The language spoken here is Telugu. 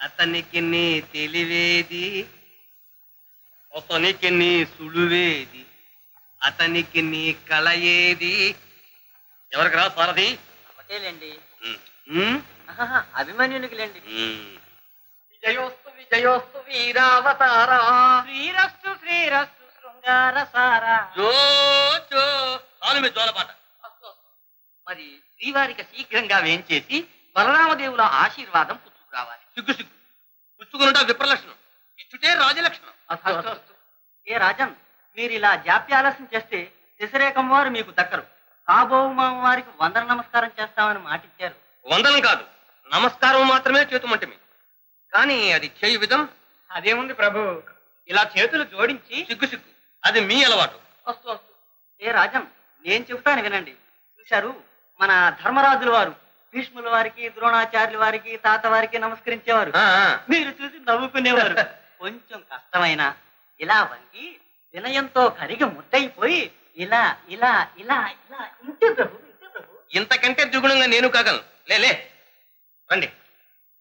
అతనికి నీ తెలివేది, అతనికి నీ సులువేది, అతనికి నీ కళ ఏది? ఎవరికి రా సారథి? ఒకటేలేండి. ఉమ్, అభిమన్యునికి లేండి. విజయోస్తు విజయోస్తు వీరావతారా. శ్రీరస్తు శ్రీరస్తు శృంగార సారా. జో జో చాలు మీ జోలపాట. మరి శ్రీవారికి శీఘ్రంగా వేంచేసి బలరామదేవుల ఆశీర్వాదం పుచ్చుకురావాలి. సిగ్గు సిగ్గు పుచ్చుకునుట విప్రలక్షణం, ఇచ్చుటే రాజలక్షణం. ఏ రాజన్, మీరు ఇలా జాప్యాలస్యం చేస్తే శశిరేఖం వారు మీకు దక్కరు. కాబోవు వారికి వందన నమస్కారం చేస్తామని మాటిచ్చారు. వందనం కాదు, నమస్కారం మాత్రమే చేతుమంటమి. కానీ అది చేయు విధం అదేముంది ప్రభు, ఇలా చేతులు జోడించి సిగ్గు సిగ్గు, అది మీ అలవాటు. వస్తు వస్తు. ఏ రాజన్, నేను చెప్తాను వినండి. చూశారు, మన ధర్మరాజుల వారు భీష్ముల వారికి, ద్రోణాచార్యుల వారికి, తాత వారికి నమస్కరించేవారు. ఆ, ఆ. మీరు చూసి నవ్వుకునేవారు. కొంచెం కష్టమైన ఇలా వంగి వినయంతో కరిగి ముద్దయిపోయి ఇలా ఇలా ఇలా ఇలా ఇంతే ప్రభు, ఇంతే ప్రభు. ఇంతకంటే ద్విగుణంగా నేను కాగలను. లే రండి.